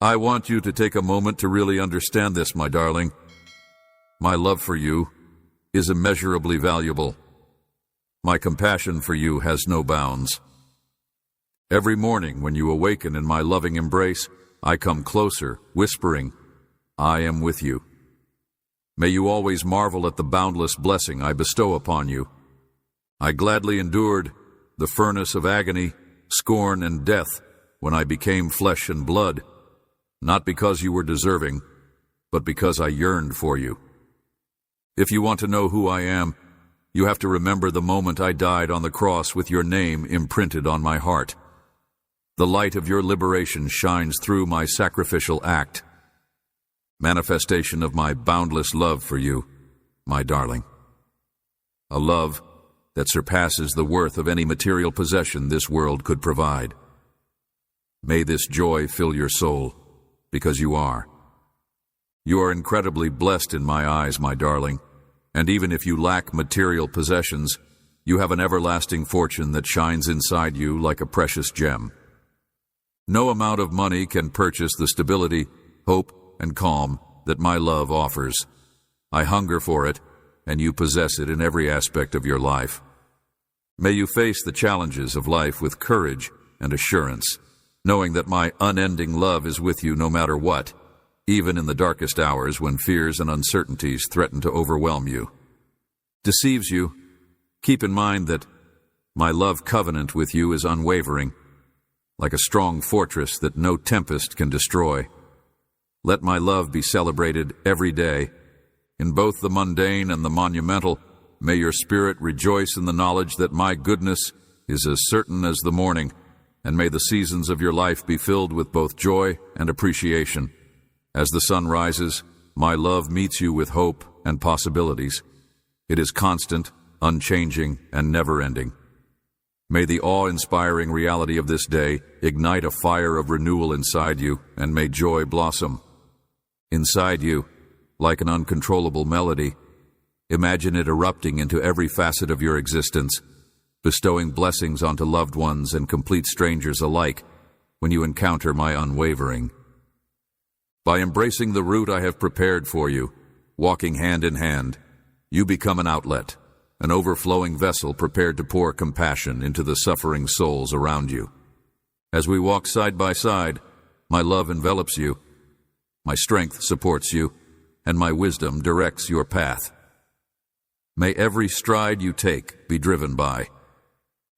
I want you to take a moment to really understand this, my darling. My love for you is immeasurably valuable. My compassion for you has no bounds. Every morning when you awaken in my loving embrace, I come closer, whispering, I am with you. May you always marvel at the boundless blessing I bestow upon you. I gladly endured the furnace of agony, scorn, and death when I became flesh and blood, not because you were deserving, but because I yearned for you. If you want to know who I am, you have to remember the moment I died on the cross with your name imprinted on my heart. The light of your liberation shines through my sacrificial act, manifestation of my boundless love for you, my darling. A love that surpasses the worth of any material possession this world could provide. May this joy fill your soul, because you are. You are incredibly blessed in my eyes, my darling, and even if you lack material possessions, you have an everlasting fortune that shines inside you like a precious gem. No amount of money can purchase the stability, hope, and calm that my love offers. I hunger for it, and you possess it in every aspect of your life. May you face the challenges of life with courage and assurance, knowing that my unending love is with you no matter what, even in the darkest hours when fears and uncertainties threaten to overwhelm you. Deceives you, keep in mind that my love covenant with you is unwavering, like a strong fortress that no tempest can destroy. Let my love be celebrated every day. In both the mundane and the monumental, may your spirit rejoice in the knowledge that my goodness is as certain as the morning, and may the seasons of your life be filled with both joy and appreciation. As the sun rises, my love meets you with hope and possibilities. It is constant, unchanging, and never-ending. May the awe-inspiring reality of this day ignite a fire of renewal inside you, and may joy blossom. Inside you, like an uncontrollable melody, imagine it erupting into every facet of your existence, bestowing blessings onto loved ones and complete strangers alike when you encounter my unwavering. By embracing the route I have prepared for you, walking hand in hand, you become an outlet, an overflowing vessel prepared to pour compassion into the suffering souls around you. As we walk side by side, my love envelops you, my strength supports you, and my wisdom directs your path. May every stride you take be driven by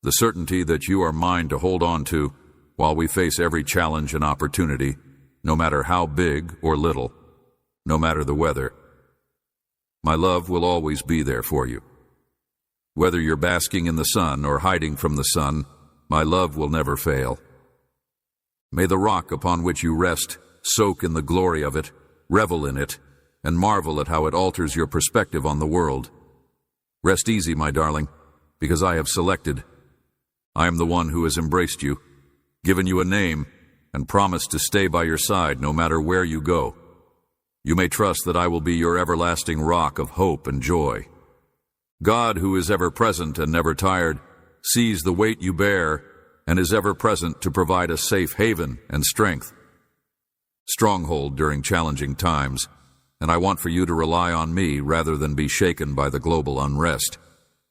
the certainty that you are mine to hold on to while we face every challenge and opportunity, no matter how big or little, no matter the weather. My love will always be there for you. Whether you're basking in the sun or hiding from the sun, my love will never fail. May the rock upon which you rest soak in the glory of it, revel in it, and marvel at how it alters your perspective on the world. Rest easy, my darling, because I have selected. I am the one who has embraced you, given you a name, and promised to stay by your side no matter where you go. You may trust that I will be your everlasting rock of hope and joy. God, who is ever present and never tired, sees the weight you bear and is ever present to provide a safe haven and strength. Stronghold during challenging times, and I want for you to rely on me rather than be shaken by the global unrest.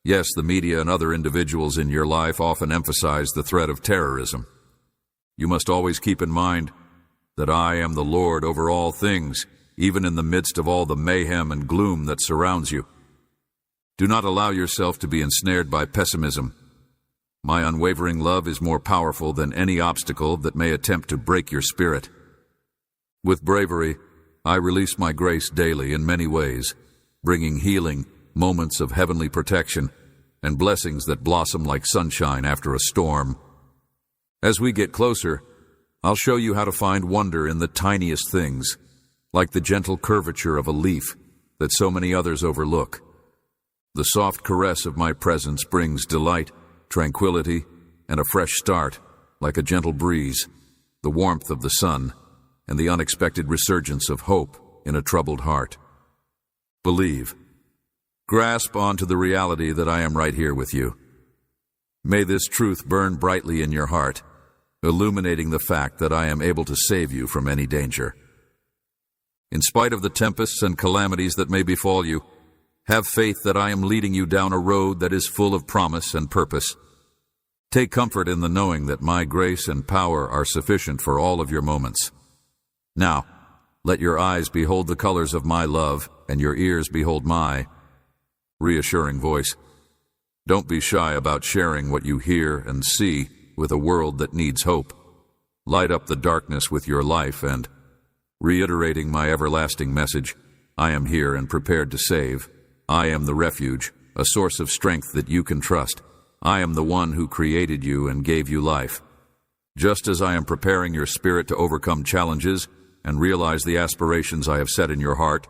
Yes, the media and other individuals in your life often emphasize the threat of terrorism. You must always keep in mind that I am the Lord over all things, even in the midst of all the mayhem and gloom that surrounds you. Do not allow yourself to be ensnared by pessimism. My unwavering love is more powerful than any obstacle that may attempt to break your spirit. With bravery, I release my grace daily in many ways, bringing healing, moments of heavenly protection, and blessings that blossom like sunshine after a storm. As we get closer, I'll show you how to find wonder in the tiniest things, like the gentle curvature of a leaf that so many others overlook. The soft caress of my presence brings delight, tranquility, and a fresh start, like a gentle breeze, the warmth of the sun, and the unexpected resurgence of hope in a troubled heart. Believe. Grasp onto the reality that I am right here with you. May this truth burn brightly in your heart, illuminating the fact that I am able to save you from any danger. In spite of the tempests and calamities that may befall you, have faith that I am leading you down a road that is full of promise and purpose. Take comfort in the knowing that my grace and power are sufficient for all of your moments. Now, let your eyes behold the colors of my love, and your ears behold my reassuring voice. Don't be shy about sharing what you hear and see with a world that needs hope. Light up the darkness with your life and, reiterating my everlasting message, I am here and prepared to save. I am the refuge, a source of strength that you can trust. I am the one who created you and gave you life. Just as I am preparing your spirit to overcome challenges and realize the aspirations I have set in your heart,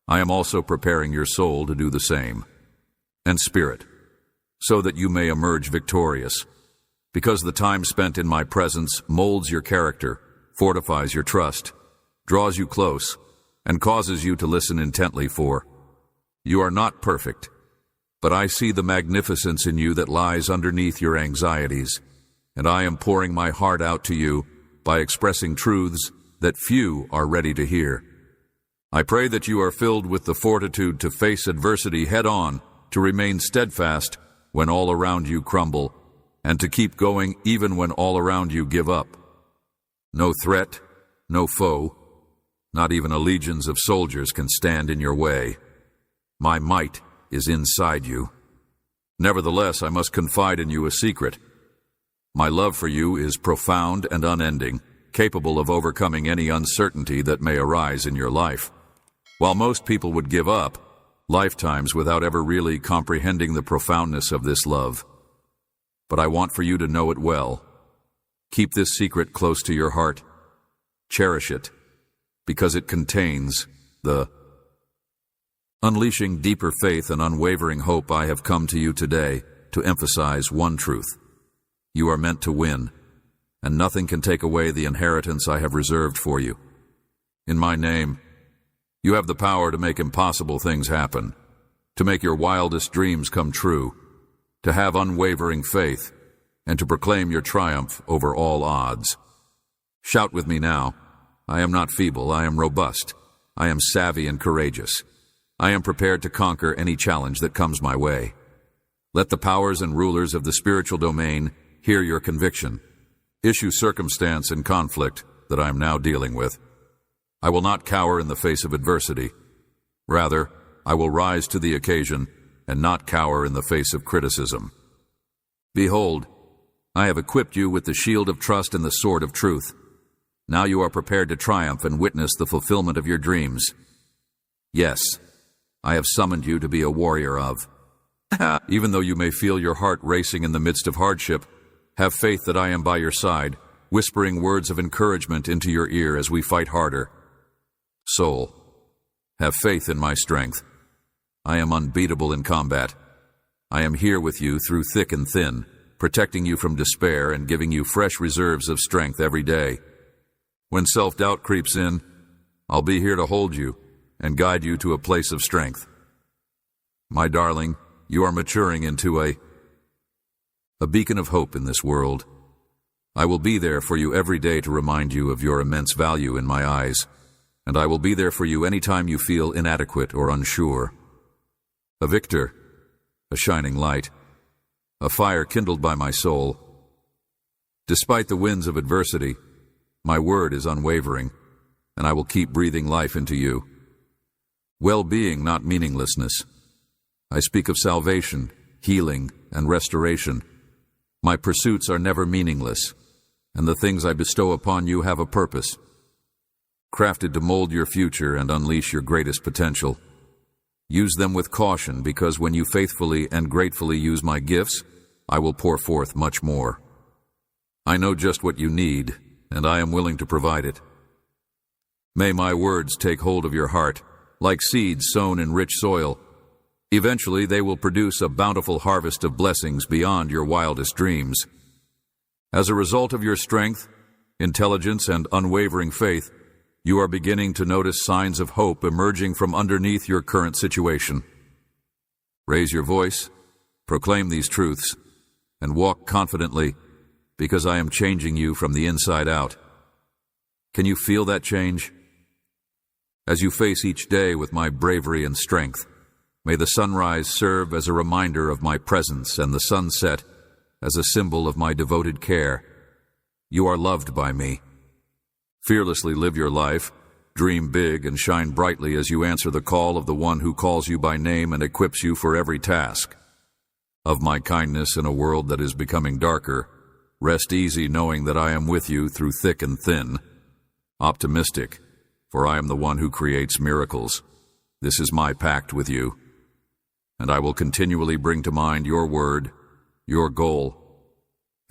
I am also preparing your soul to do the same, and spirit, so that you may emerge victorious. Because the time spent in my presence molds your character, fortifies your trust, draws you close, and causes you to listen intently for. You are not perfect, but I see the magnificence in you that lies underneath your anxieties, and I am pouring my heart out to you by expressing truths that few are ready to hear. I pray that you are filled with the fortitude to face adversity head-on, to remain steadfast when all around you crumble, and to keep going even when all around you give up. No threat, no foe, not even a legions of soldiers can stand in your way. My might is inside you. Nevertheless, I must confide in you a secret. My love for you is profound and unending, capable of overcoming any uncertainty that may arise in your life. While most people would give up, lifetimes without ever really comprehending the profoundness of this love. But I want for you to know it well. Keep this secret close to your heart. Cherish it, because it contains the unleashing deeper faith and unwavering hope. I have come to you today to emphasize one truth. You are meant to win, and nothing can take away the inheritance I have reserved for you. In my name, you have the power to make impossible things happen, to make your wildest dreams come true, to have unwavering faith, and to proclaim your triumph over all odds. Shout with me now. I am not feeble, I am robust. I am savvy and courageous. I am prepared to conquer any challenge that comes my way. Let the powers and rulers of the spiritual domain hear your conviction. Issue circumstance and conflict that I am now dealing with. I will not cower in the face of adversity. Rather, I will rise to the occasion and not cower in the face of criticism. Behold, I have equipped you with the shield of trust and the sword of truth. Now you are prepared to triumph and witness the fulfillment of your dreams. Yes, I have summoned you to be a warrior of. Even though you may feel your heart racing in the midst of hardship, have faith that I am by your side, whispering words of encouragement into your ear as we fight harder. Soul, have faith in my strength. I am unbeatable in combat. I am here with you through thick and thin, protecting you from despair and giving you fresh reserves of strength every day. When self-doubt creeps in, I'll be here to hold you and guide you to a place of strength. My darling, you are maturing into a beacon of hope in this world. I will be there for you every day to remind you of your immense value in my eyes, and I will be there for you anytime you feel inadequate or unsure. A victor, a shining light, a fire kindled by my soul. Despite the winds of adversity, my word is unwavering, and I will keep breathing life into you. Well-being, not meaninglessness. I speak of salvation, healing, and restoration. My pursuits are never meaningless, and the things I bestow upon you have a purpose, crafted to mold your future and unleash your greatest potential. Use them with caution, because when you faithfully and gratefully use my gifts, I will pour forth much more. I know just what you need, and I am willing to provide it. May my words take hold of your heart, like seeds sown in rich soil. Eventually, they will produce a bountiful harvest of blessings beyond your wildest dreams. As a result of your strength, intelligence, and unwavering faith, you are beginning to notice signs of hope emerging from underneath your current situation. Raise your voice, proclaim these truths, and walk confidently, because I am changing you from the inside out. Can you feel that change? As you face each day with my bravery and strength, may the sunrise serve as a reminder of my presence and the sunset as a symbol of my devoted care. You are loved by me. Fearlessly live your life, dream big, and shine brightly as you answer the call of the one who calls you by name and equips you for every task. Of my kindness in a world that is becoming darker, rest easy knowing that I am with you through thick and thin. Optimistic, for I am the one who creates miracles. This is my pact with you. And I will continually bring to mind your word, your goal,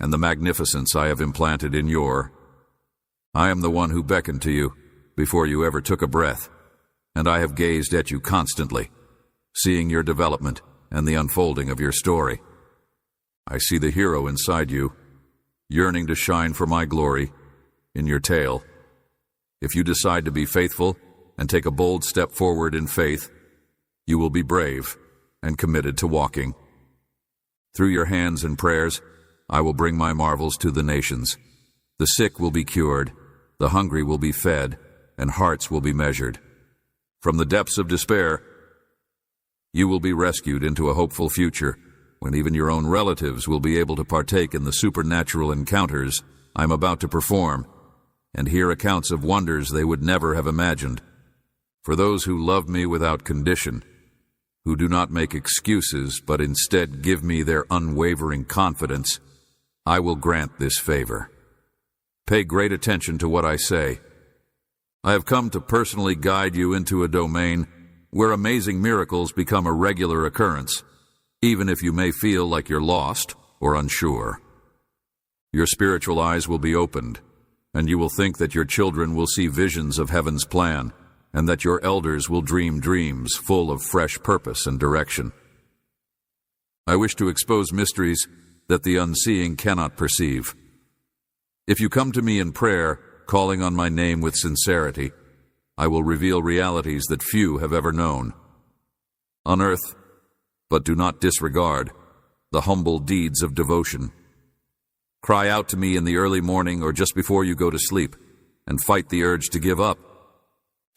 and the magnificence I have implanted in your. I am the one who beckoned to you before you ever took a breath, and I have gazed at you constantly, seeing your development and the unfolding of your story. I see the hero inside you, yearning to shine for my glory in your tale. If you decide to be faithful and take a bold step forward in faith, you will be brave and committed to walking. Through your hands and prayers, I will bring my marvels to the nations. The sick will be cured, the hungry will be fed, and hearts will be measured. From the depths of despair, you will be rescued into a hopeful future, when even your own relatives will be able to partake in the supernatural encounters I'm about to perform, and hear accounts of wonders they would never have imagined. For those who love me without condition, who do not make excuses but instead give me their unwavering confidence, I will grant this favor. Pay great attention to what I say. I have come to personally guide you into a domain where amazing miracles become a regular occurrence, even if you may feel like you're lost or unsure. Your spiritual eyes will be opened, and you will think that your children will see visions of heaven's plan, and that your elders will dream dreams full of fresh purpose and direction. I wish to expose mysteries that the unseeing cannot perceive. If you come to me in prayer, calling on my name with sincerity, I will reveal realities that few have ever known. Unearth, but do not disregard, the humble deeds of devotion. Cry out to me in the early morning or just before you go to sleep, and fight the urge to give up.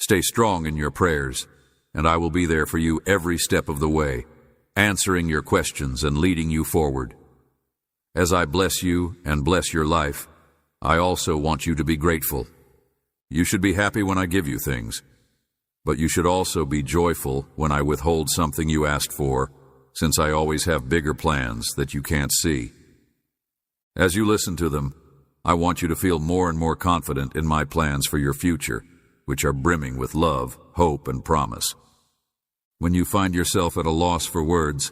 Stay strong in your prayers, and I will be there for you every step of the way, answering your questions and leading you forward. As I bless you and bless your life, I also want you to be grateful. You should be happy when I give you things, but you should also be joyful when I withhold something you asked for, since I always have bigger plans that you can't see. As you listen to them, I want you to feel more and more confident in my plans for your future, which are brimming with love, hope, and promise. When you find yourself at a loss for words,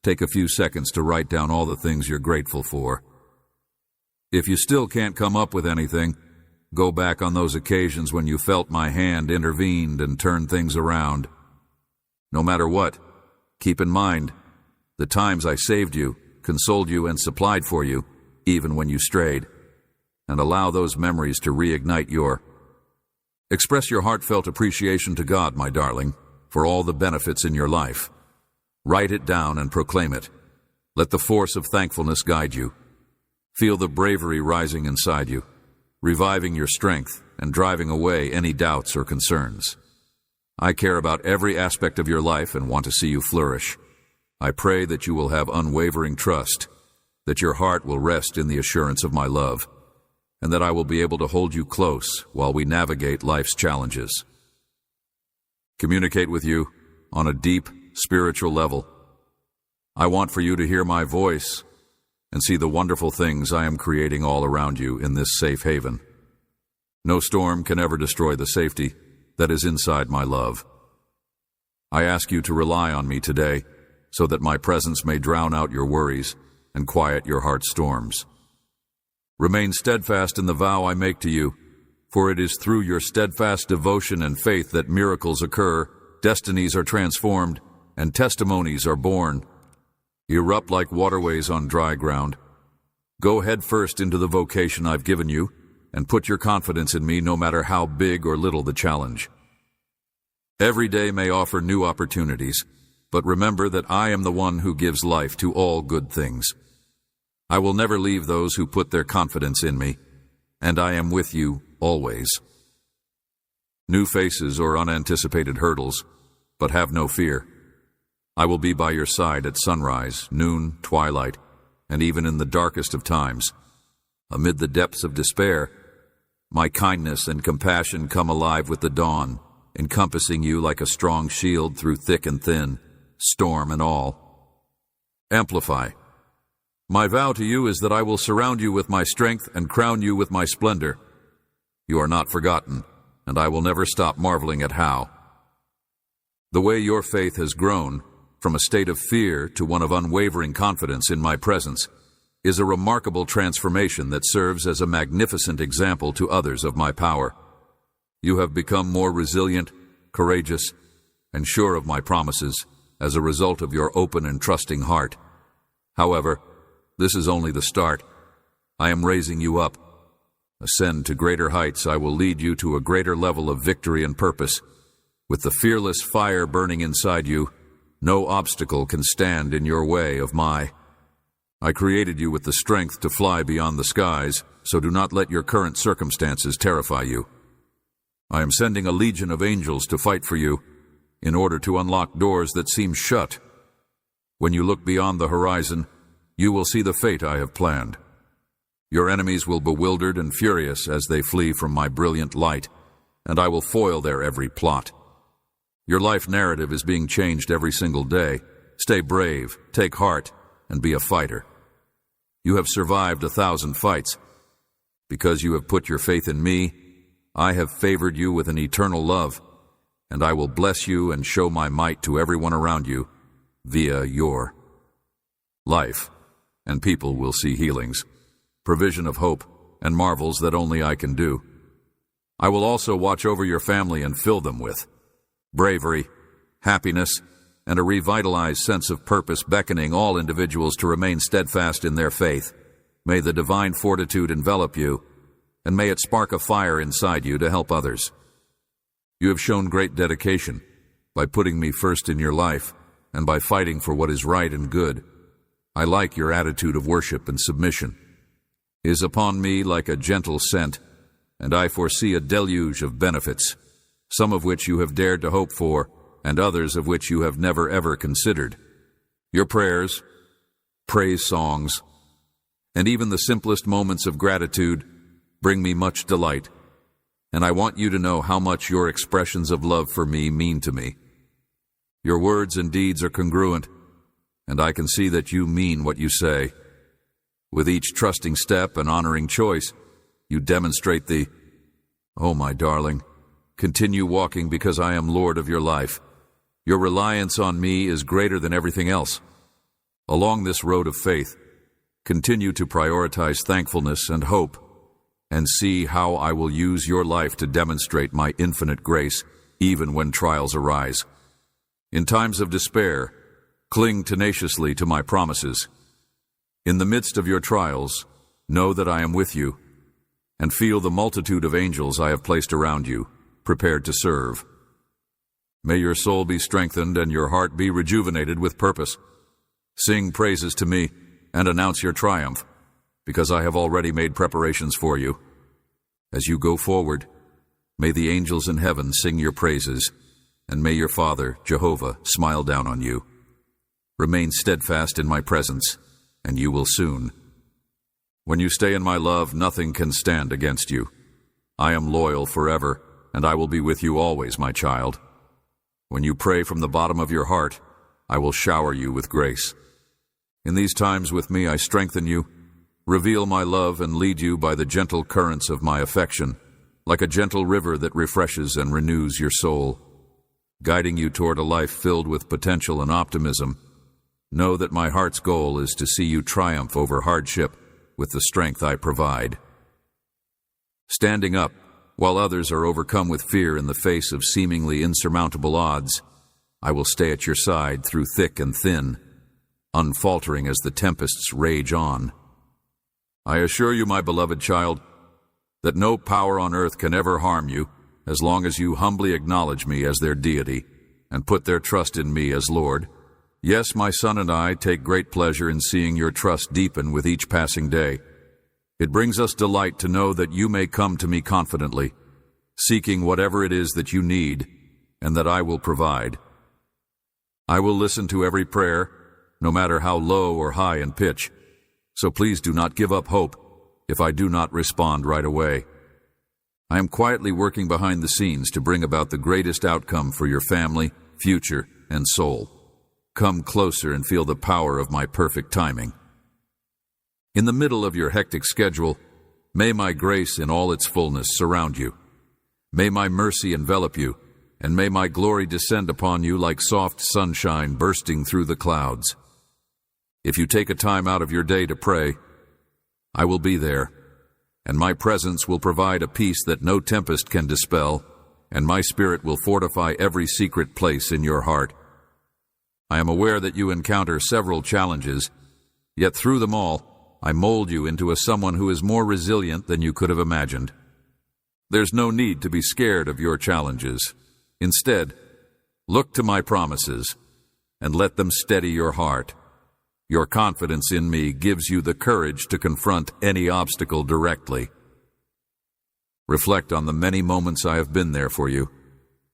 take a few seconds to write down all the things you're grateful for. If you still can't come up with anything, go back on those occasions when you felt my hand intervened and turned things around. No matter what, keep in mind the times I saved you, consoled you, and supplied for you, even when you strayed, and allow those memories to reignite your. Express your heartfelt appreciation to God, my darling, for all the benefits in your life. Write it down and proclaim it. Let the force of thankfulness guide you. Feel the bravery rising inside you, reviving your strength and driving away any doubts or concerns. I care about every aspect of your life and want to see you flourish. I pray that you will have unwavering trust, that your heart will rest in the assurance of my love, and that I will be able to hold you close while we navigate life's challenges. Communicate with you on a deep spiritual level. I want for you to hear my voice and see the wonderful things I am creating all around you in this safe haven. No storm can ever destroy the safety that is inside my love. I ask you to rely on me today so that my presence may drown out your worries and quiet your heart's storms. Remain steadfast in the vow I make to you, for it is through your steadfast devotion and faith that miracles occur, destinies are transformed, and testimonies are born. Erupt like waterways on dry ground. Go head first into the vocation I've given you, and put your confidence in me no matter how big or little the challenge. Every day may offer new opportunities, but remember that I am the one who gives life to all good things. I will never leave those who put their confidence in me, and I am with you always. New faces or unanticipated hurdles, but have no fear. I will be by your side at sunrise, noon, twilight, and even in the darkest of times. Amid the depths of despair, my kindness and compassion come alive with the dawn, encompassing you like a strong shield through thick and thin, storm and all. Amplify. My vow to you is that I will surround you with my strength and crown you with my splendor. You are not forgotten, and I will never stop marveling at how. The way your faith has grown, from a state of fear to one of unwavering confidence in my presence, is a remarkable transformation that serves as a magnificent example to others of my power. You have become more resilient, courageous, and sure of my promises as a result of your open and trusting heart. However, this is only the start. I am raising you up. Ascend to greater heights. I will lead you to a greater level of victory and purpose. With the fearless fire burning inside you, no obstacle can stand in your way of my. I created you with the strength to fly beyond the skies, so do not let your current circumstances terrify you. I am sending a legion of angels to fight for you, in order to unlock doors that seem shut. When you look beyond the horizon, you will see the fate I have planned. Your enemies will be bewildered and furious as they flee from my brilliant light, and I will foil their every plot. Your life narrative is being changed every single day. Stay brave, take heart, and be a fighter. You have survived 1,000 fights. Because you have put your faith in me, I have favored you with an eternal love, and I will bless you and show my might to everyone around you via your life, and people will see healings, provision of hope, and marvels that only I can do. I will also watch over your family and fill them with bravery, happiness, and a revitalized sense of purpose, beckoning all individuals to remain steadfast in their faith. May the divine fortitude envelop you, and may it spark a fire inside you to help others. You have shown great dedication by putting me first in your life and by fighting for what is right and good. I like your attitude of worship and submission. It is upon me like a gentle scent, and I foresee a deluge of benefits, some of which you have dared to hope for, and others of which you have never ever considered. Your prayers, praise songs, and even the simplest moments of gratitude bring me much delight, and I want you to know how much your expressions of love for me mean to me. Your words and deeds are congruent, and I can see that you mean what you say. With each trusting step and honoring choice, you demonstrate oh, my darling, continue walking because I am Lord of your life. Your reliance on me is greater than everything else. Along this road of faith, continue to prioritize thankfulness and hope, and see how I will use your life to demonstrate my infinite grace, even when trials arise. In times of despair, cling tenaciously to my promises. In the midst of your trials, know that I am with you, and feel the multitude of angels I have placed around you, prepared to serve. May your soul be strengthened and your heart be rejuvenated with purpose. Sing praises to me and announce your triumph, because I have already made preparations for you. As you go forward, may the angels in heaven sing your praises, and may your Father, Jehovah, smile down on you. Remain steadfast in my presence, and you will soon. When you stay in my love, nothing can stand against you. I am loyal forever, and I will be with you always, my child. When you pray from the bottom of your heart, I will shower you with grace. In these times with me I strengthen you, reveal my love, and lead you by the gentle currents of my affection, like a gentle river that refreshes and renews your soul, guiding you toward a life filled with potential and optimism. Know that my heart's goal is to see you triumph over hardship with the strength I provide. Standing up, while others are overcome with fear in the face of seemingly insurmountable odds, I will stay at your side through thick and thin, unfaltering as the tempests rage on. I assure you, my beloved child, that no power on earth can ever harm you as long as you humbly acknowledge me as their deity and put their trust in me as Lord. Yes, my son and I take great pleasure in seeing your trust deepen with each passing day. It brings us delight to know that you may come to me confidently, seeking whatever it is that you need, and that I will provide. I will listen to every prayer, no matter how low or high in pitch, so please do not give up hope if I do not respond right away. I am quietly working behind the scenes to bring about the greatest outcome for your family, future, and soul. Come closer and feel the power of my perfect timing. In the middle of your hectic schedule, may my grace in all its fullness surround you. May my mercy envelop you, and may my glory descend upon you like soft sunshine bursting through the clouds. If you take a time out of your day to pray, I will be there, and my presence will provide a peace that no tempest can dispel, and my spirit will fortify every secret place in your heart. I am aware that you encounter several challenges, yet through them all, I mold you into someone who is more resilient than you could have imagined. There's no need to be scared of your challenges. Instead, look to my promises and let them steady your heart. Your confidence in me gives you the courage to confront any obstacle directly. Reflect on the many moments I have been there for you,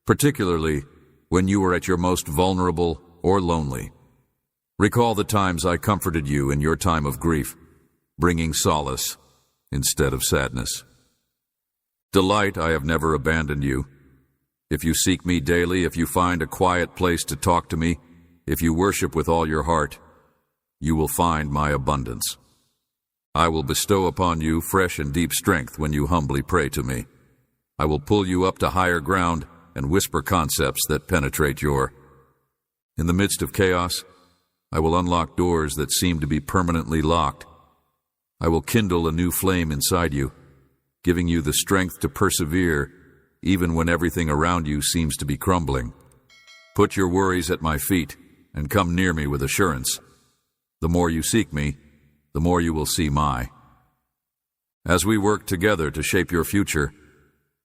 particularly when you were at your most vulnerable or lonely. Recall the times I comforted you in your time of grief, bringing solace instead of sadness. Delight, I have never abandoned you. If you seek me daily, if you find a quiet place to talk to me, if you worship with all your heart, you will find my abundance. I will bestow upon you fresh and deep strength when you humbly pray to me. I will pull you up to higher ground and whisper concepts that penetrate your. In the midst of chaos, I will unlock doors that seem to be permanently locked. I will kindle a new flame inside you, giving you the strength to persevere even when everything around you seems to be crumbling. Put your worries at my feet and come near me with assurance. The more you seek me, the more you will see my. As we work together to shape your future,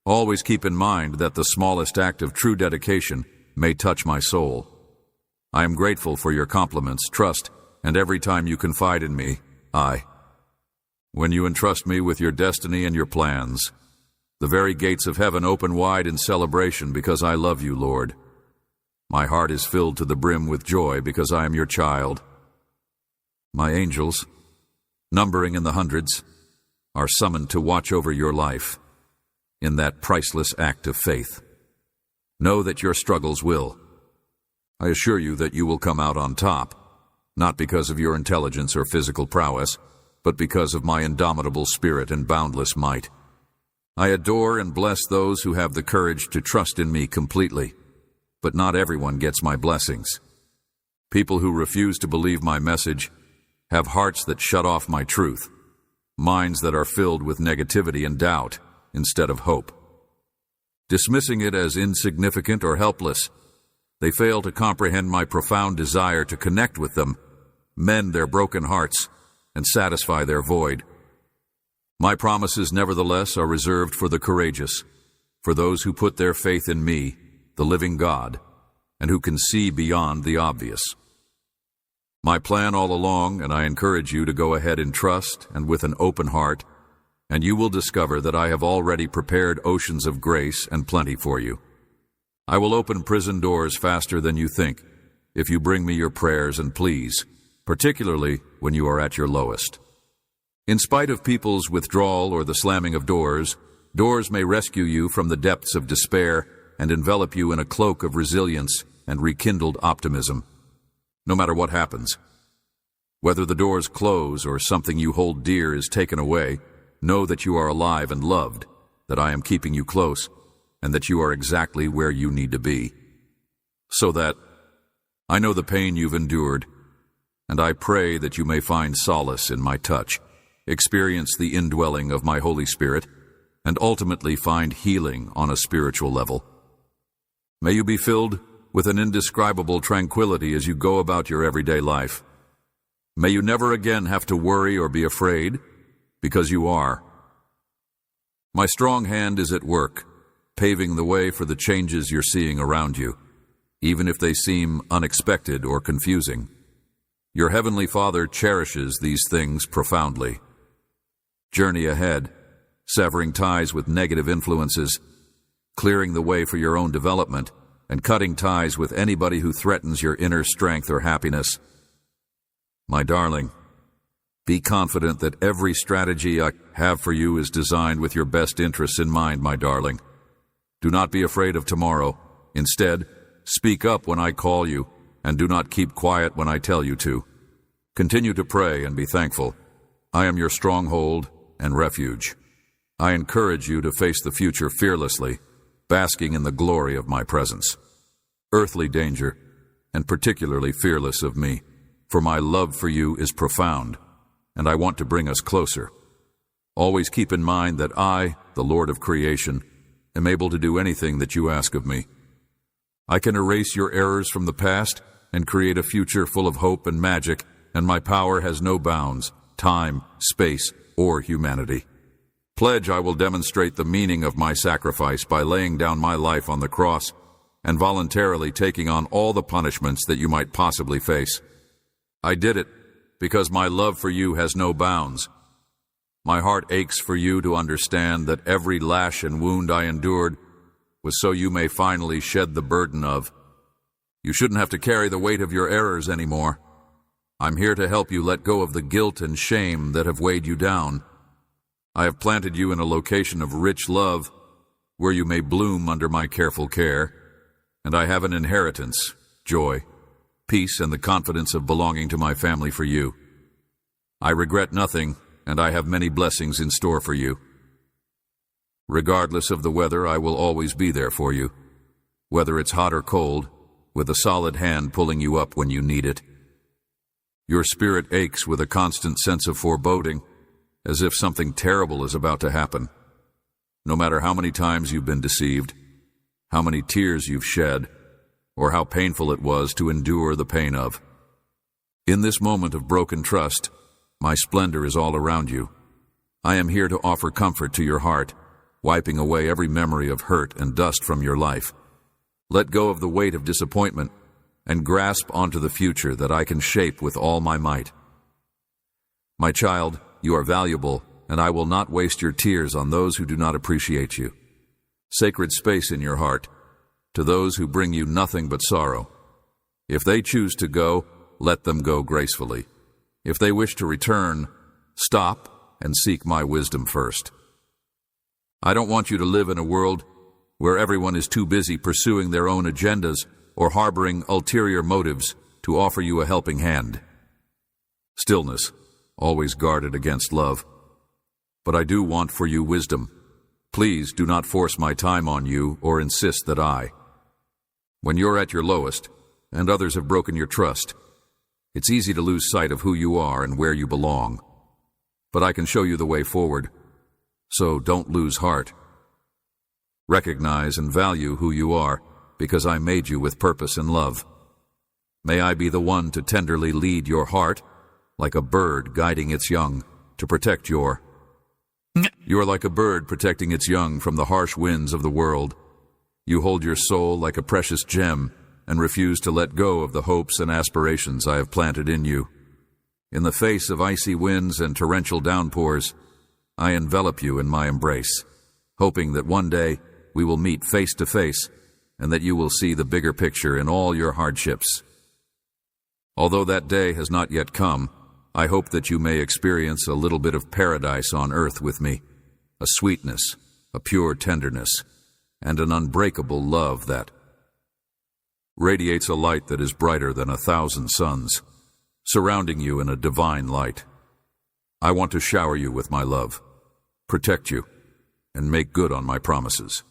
always keep in mind that the smallest act of true dedication may touch my soul. I am grateful for your compliments, trust, and every time you confide in me, when you entrust me with your destiny and your plans, the very gates of heaven open wide in celebration because I love you, Lord. My heart is filled to the brim with joy because I am your child. My angels, numbering in the hundreds, are summoned to watch over your life in that priceless act of faith. Know that your struggles will. I assure you that you will come out on top, not because of your intelligence or physical prowess, but because of my indomitable spirit and boundless might. I adore and bless those who have the courage to trust in me completely, but not everyone gets my blessings. People who refuse to believe my message have hearts that shut off my truth, minds that are filled with negativity and doubt instead of hope. Dismissing it as insignificant or helpless, they fail to comprehend my profound desire to connect with them, mend their broken hearts, and satisfy their void. My promises, nevertheless, are reserved for the courageous, for those who put their faith in me, the living God, and who can see beyond the obvious. My plan all along, and I encourage you to go ahead in trust and with an open heart, and you will discover that I have already prepared oceans of grace and plenty for you. I will open prison doors faster than you think if you bring me your prayers and pleas, particularly when you are at your lowest. In spite of people's withdrawal or the slamming of doors, doors may rescue you from the depths of despair and envelop you in a cloak of resilience and rekindled optimism. No matter what happens, whether the doors close or something you hold dear is taken away, know that you are alive and loved, that I am keeping you close, and that you are exactly where you need to be. So that I know the pain you've endured, and I pray that you may find solace in my touch, experience the indwelling of my Holy Spirit, and ultimately find healing on a spiritual level. May you be filled with an indescribable tranquility as you go about your everyday life. May you never again have to worry or be afraid, because you are. My strong hand is at work, paving the way for the changes you're seeing around you. even if they seem unexpected or confusing. Your Heavenly Father cherishes these things profoundly. Journey ahead, severing ties with negative influences, clearing the way for your own development, and cutting ties with anybody who threatens your inner strength or happiness. My darling, be confident that every strategy I have for you is designed with your best interests in mind, my darling. Do not be afraid of tomorrow. Instead, speak up when I call you, and do not keep quiet when I tell you to. Continue to pray and be thankful. I am your stronghold and refuge. I encourage you to face the future fearlessly, basking in the glory of my presence. Earthly danger, and particularly fearless of me, for my love for you is profound, and I want to bring us closer. Always keep in mind that I, the Lord of creation, am able to do anything that you ask of me. I can erase your errors from the past and create a future full of hope and magic, and my power has no bounds, time, space, or humanity. Pledge I will demonstrate the meaning of my sacrifice by laying down my life on the cross and voluntarily taking on all the punishments that you might possibly face. I did it because my love for you has no bounds. My heart aches for you to understand that every lash and wound I endured was so you may finally shed the burden of. You shouldn't have to carry the weight of your errors anymore. I'm here to help you let go of the guilt and shame that have weighed you down. I have planted you in a location of rich love where you may bloom under my careful care, and I have an inheritance, joy, peace, and the confidence of belonging to my family for you. I regret nothing, and I have many blessings in store for you. Regardless of the weather, I will always be there for you, whether it's hot or cold, with a solid hand pulling you up when you need it. Your spirit aches with a constant sense of foreboding, as if something terrible is about to happen. No matter how many times you've been deceived, how many tears you've shed, or how painful it was to endure the pain of. In this moment of broken trust, my splendor is all around you. I am here to offer comfort to your heart, wiping away every memory of hurt and dust from your life. Let go of the weight of disappointment and grasp onto the future that I can shape with all my might. My child, you are valuable, and I will not waste your tears on those who do not appreciate you. Sacred space in your heart to those who bring you nothing but sorrow. If they choose to go, let them go gracefully. If they wish to return, stop and seek my wisdom first. I don't want you to live in a world where everyone is too busy pursuing their own agendas or harboring ulterior motives to offer you a helping hand. Stillness, always guarded against love. But I do want for you wisdom. Please do not force my time on you or insist that I. When you're at your lowest, and others have broken your trust, it's easy to lose sight of who you are and where you belong. But I can show you the way forward, so don't lose heart. Recognize and value who you are, because I made you with purpose and love. May I be the one to tenderly lead your heart, like a bird guiding its young, to protect your. You are like a bird protecting its young from the harsh winds of the world. You hold your soul like a precious gem and refuse to let go of the hopes and aspirations I have planted in you. In the face of icy winds and torrential downpours, I envelop you in my embrace, hoping that one day we will meet face to face and that you will see the bigger picture in all your hardships. Although that day has not yet come, I hope that you may experience a little bit of paradise on earth with me, a sweetness, a pure tenderness, and an unbreakable love that radiates a light that is brighter than 1,000 suns, surrounding you in a divine light. I want to shower you with my love, protect you, and make good on my promises.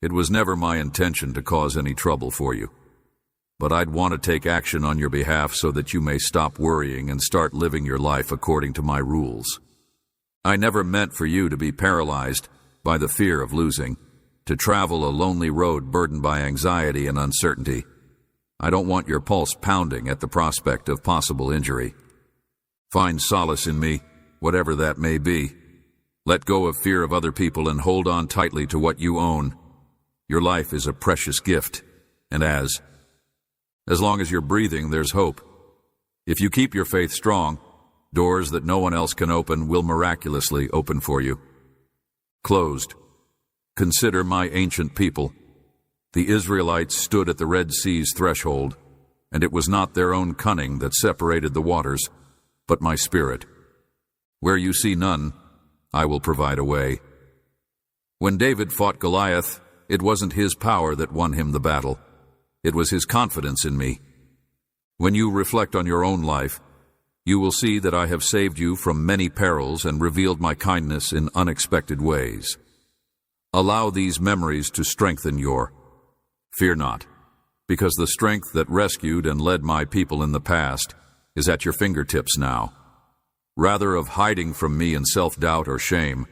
It was never my intention to cause any trouble for you, but I'd want to take action on your behalf so that you may stop worrying and start living your life according to my rules. I never meant for you to be paralyzed by the fear of losing, to travel a lonely road burdened by anxiety and uncertainty. I don't want your pulse pounding at the prospect of possible injury. Find solace in me, whatever that may be. Let go of fear of other people and hold on tightly to what you own. Your life is a precious gift, and as long as you're breathing, there's hope. If you keep your faith strong, doors that no one else can open will miraculously open for you. Closed. Consider my ancient people. The Israelites stood at the Red Sea's threshold, and it was not their own cunning that separated the waters, but my Spirit. Where you see none, I will provide a way. When David fought Goliath, it wasn't his power that won him the battle. It was his confidence in me. When you reflect on your own life, you will see that I have saved you from many perils and revealed my kindness in unexpected ways. Allow these memories to strengthen your. Fear not, because the strength that rescued and led my people in the past is at your fingertips now. Rather of hiding from me in self-doubt or shame,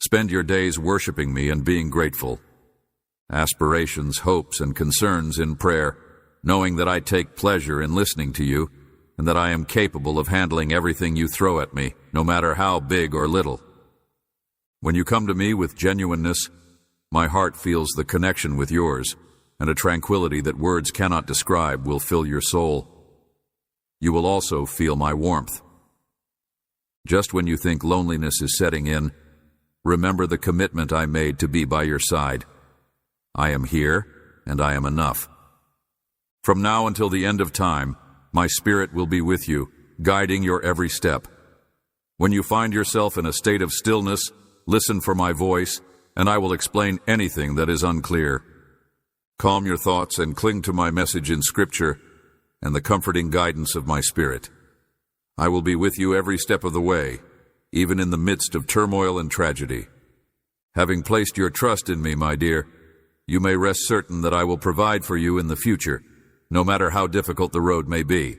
spend your days worshiping me and being grateful. Aspirations, hopes, and concerns in prayer, knowing that I take pleasure in listening to you, and that I am capable of handling everything you throw at me, no matter how big or little. When you come to me with genuineness, my heart feels the connection with yours, and a tranquility that words cannot describe will fill your soul. You will also feel my warmth. Just when you think loneliness is setting in, remember the commitment I made to be by your side. I am here, and I am enough. From now until the end of time, my Spirit will be with you, guiding your every step. When you find yourself in a state of stillness, listen for my voice, and I will explain anything that is unclear. Calm your thoughts and cling to my message in Scripture and the comforting guidance of my Spirit. I will be with you every step of the way, even in the midst of turmoil and tragedy. Having placed your trust in me, my dear, you may rest certain that I will provide for you in the future, no matter how difficult the road may be.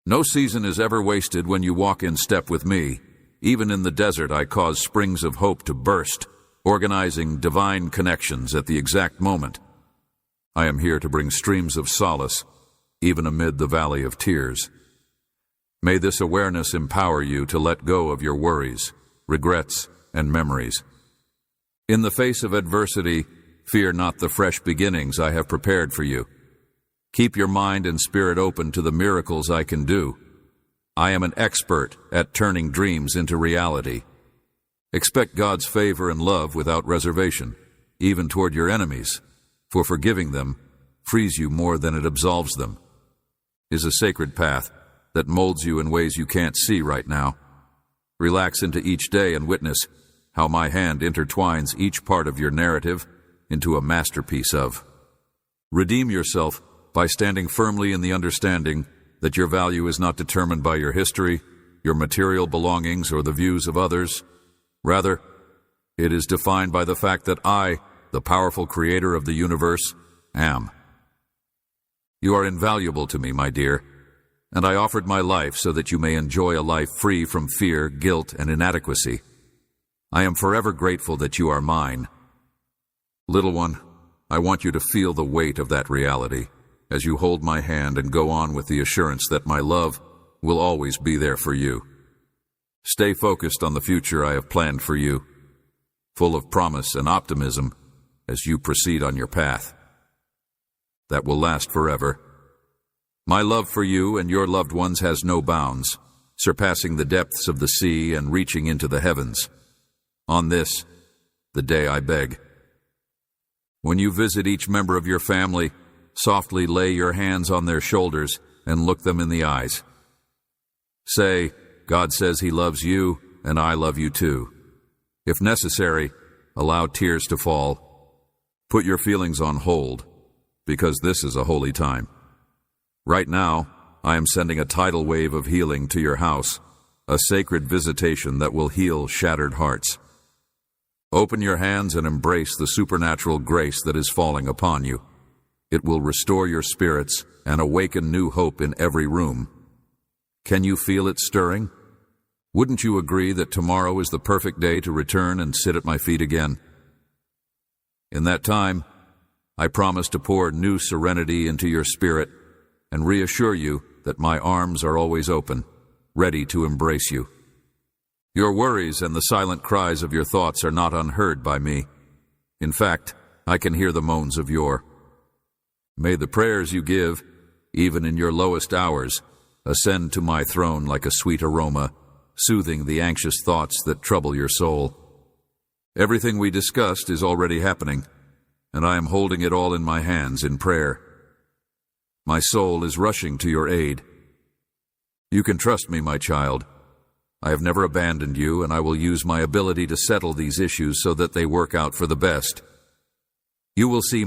No season is ever wasted when you walk in step with me. Even in the desert, I cause springs of hope to burst, organizing divine connections at the exact moment. I am here to bring streams of solace, even amid the valley of tears. May this awareness empower you to let go of your worries, regrets, and memories. In the face of adversity, fear not the fresh beginnings I have prepared for you. Keep your mind and spirit open to the miracles I can do. I am an expert at turning dreams into reality. Expect God's favor and love without reservation, even toward your enemies, for forgiving them frees you more than it absolves them. Is a sacred path that molds you in ways you can't see right now. Relax into each day and witness how my hand intertwines each part of your narrative into a masterpiece of. Redeem yourself by standing firmly in the understanding that your value is not determined by your history, your material belongings, or the views of others. Rather, it is defined by the fact that I, the powerful creator of the universe, am. You are invaluable to me, my dear, and I offered my life so that you may enjoy a life free from fear, guilt, and inadequacy. I am forever grateful that you are mine. Little one, I want you to feel the weight of that reality as you hold my hand and go on with the assurance that my love will always be there for you. Stay focused on the future I have planned for you, full of promise and optimism as you proceed on your path. That will last forever. My love for you and your loved ones has no bounds, surpassing the depths of the sea and reaching into the heavens. On this, the day I beg. When you visit each member of your family, softly lay your hands on their shoulders and look them in the eyes. Say, God says He loves you, and I love you too. If necessary, allow tears to fall. Put your feelings on hold, because this is a holy time. Right now, I am sending a tidal wave of healing to your house, a sacred visitation that will heal shattered hearts. Open your hands and embrace the supernatural grace that is falling upon you. It will restore your spirits and awaken new hope in every room. Can you feel it stirring? Wouldn't you agree that tomorrow is the perfect day to return and sit at my feet again? In that time, I promise to pour new serenity into your spirit and reassure you that my arms are always open, ready to embrace you. Your worries and the silent cries of your thoughts are not unheard by me. In fact, I can hear the moans of your. May the prayers you give, even in your lowest hours, ascend to my throne like a sweet aroma, soothing the anxious thoughts that trouble your soul. Everything we discussed is already happening, and I am holding it all in my hands in prayer. My soul is rushing to your aid. You can trust me, my child. I have never abandoned you, and I will use my ability to settle these issues so that they work out for the best. You will see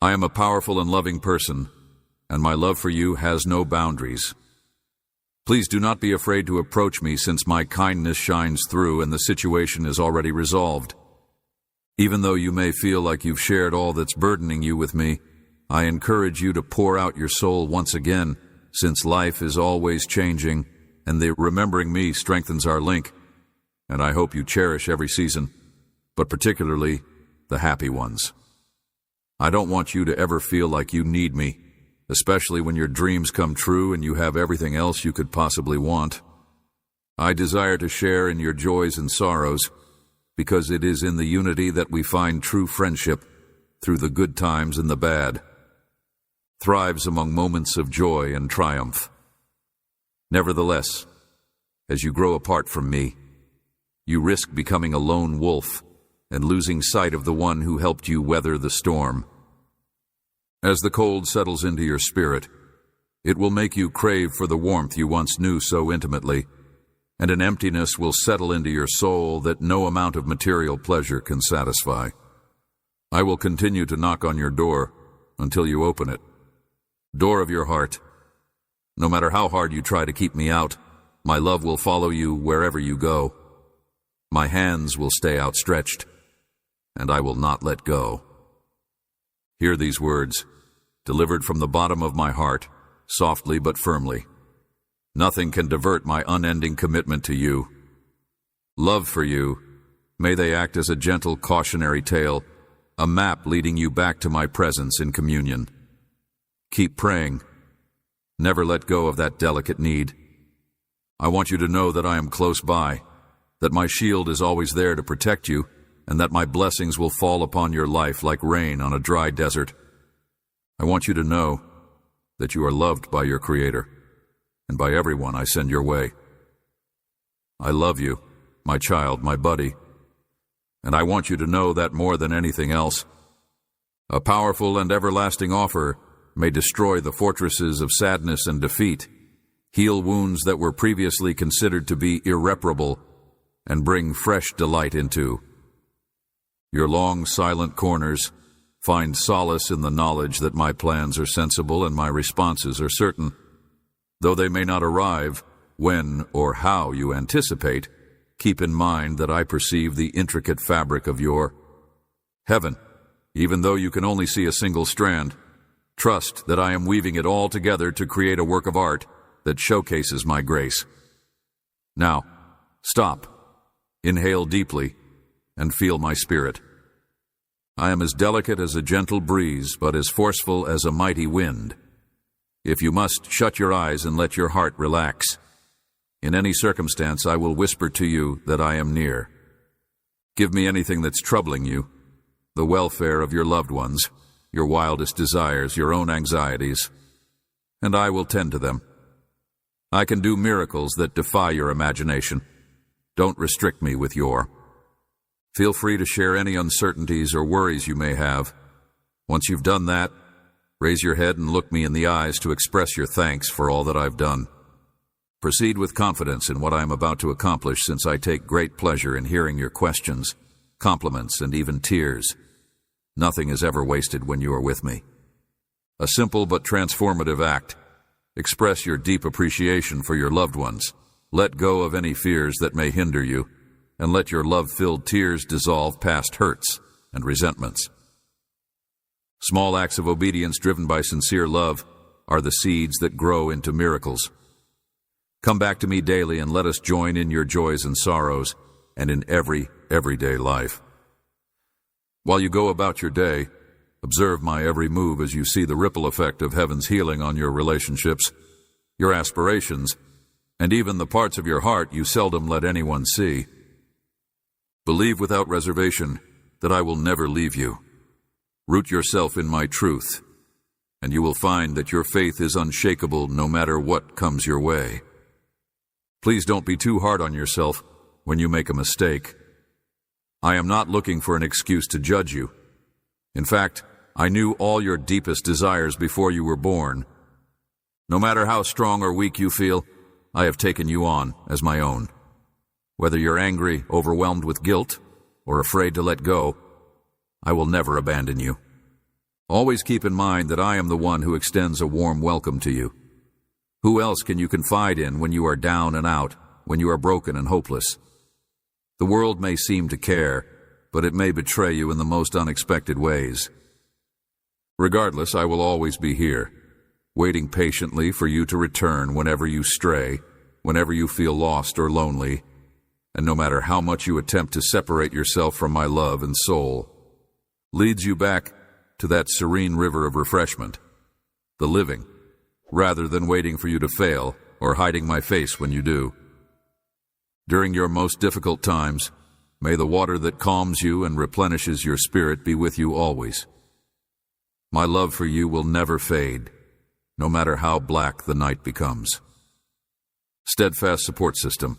I am a powerful and loving person, and my love for you has no boundaries. Please do not be afraid to approach me, since my kindness shines through and the situation is already resolved. Even though you may feel like you've shared all that's burdening you with me, I encourage you to pour out your soul once again, since life is always changing, and the remembering me strengthens our link, and I hope you cherish every season, but particularly the happy ones. I don't want you to ever feel like you need me, especially when your dreams come true and you have everything else you could possibly want. I desire to share in your joys and sorrows, because it is in the unity that we find true friendship, through the good times and the bad. Thrives among moments of joy and triumph. Nevertheless, as you grow apart from me, you risk becoming a lone wolf and losing sight of the one who helped you weather the storm. As the cold settles into your spirit, it will make you crave for the warmth you once knew so intimately, and an emptiness will settle into your soul that no amount of material pleasure can satisfy. I will continue to knock on your door until you open it. Door of your heart. No matter how hard you try to keep me out, my love will follow you wherever you go. My hands will stay outstretched, and I will not let go. Hear these words, delivered from the bottom of my heart, softly but firmly. Nothing can divert my unending commitment to you. Love for you, may they act as a gentle cautionary tale, a map leading you back to my presence in communion. Keep praying. Never let go of that delicate need. I want you to know that I am close by, that my shield is always there to protect you, and that my blessings will fall upon your life like rain on a dry desert. I want you to know that you are loved by your Creator, and by everyone I send your way. I love you, my child, my buddy, and I want you to know that more than anything else. A powerful and everlasting offer may destroy the fortresses of sadness and defeat, heal wounds that were previously considered to be irreparable, and bring fresh delight into. Your long, silent corners find solace in the knowledge that my plans are sensible and my responses are certain. Though they may not arrive when or how you anticipate, keep in mind that I perceive the intricate fabric of your heaven, even though you can only see a single strand. Trust that I am weaving it all together to create a work of art that showcases my grace. Now, stop, inhale deeply, and feel my spirit. I am as delicate as a gentle breeze, but as forceful as a mighty wind. If you must, shut your eyes and let your heart relax. In any circumstance, I will whisper to you that I am near. Give me anything that's troubling you, the welfare of your loved ones, your wildest desires, your own anxieties, and I will tend to them. I can do miracles that defy your imagination. Don't restrict me with your. Feel free to share any uncertainties or worries you may have. Once you've done that, raise your head and look me in the eyes to express your thanks for all that I've done. Proceed with confidence in what I am about to accomplish, since I take great pleasure in hearing your questions, compliments, and even tears. Nothing is ever wasted when you are with me. A simple but transformative act. Express your deep appreciation for your loved ones. Let go of any fears that may hinder you, and let your love-filled tears dissolve past hurts and resentments. Small acts of obedience driven by sincere love are the seeds that grow into miracles. Come back to me daily and let us join in your joys and sorrows, and in everyday life. While you go about your day, observe my every move as you see the ripple effect of heaven's healing on your relationships, your aspirations, and even the parts of your heart you seldom let anyone see. Believe without reservation that I will never leave you. Root yourself in my truth and you will find that your faith is unshakable no matter what comes your way. Please don't be too hard on yourself when you make a mistake. I am not looking for an excuse to judge you. In fact, I knew all your deepest desires before you were born. No matter how strong or weak you feel, I have taken you on as my own. Whether you're angry, overwhelmed with guilt, or afraid to let go, I will never abandon you. Always keep in mind that I am the one who extends a warm welcome to you. Who else can you confide in when you are down and out, when you are broken and hopeless? The world may seem to care, but it may betray you in the most unexpected ways. Regardless, I will always be here, waiting patiently for you to return whenever you stray, whenever you feel lost or lonely, and no matter how much you attempt to separate yourself from my love and soul, leads you back to that serene river of refreshment, the living, rather than waiting for you to fail or hiding my face when you do. During your most difficult times, may the water that calms you and replenishes your spirit be with you always. My love for you will never fade, no matter how black the night becomes. Steadfast support system.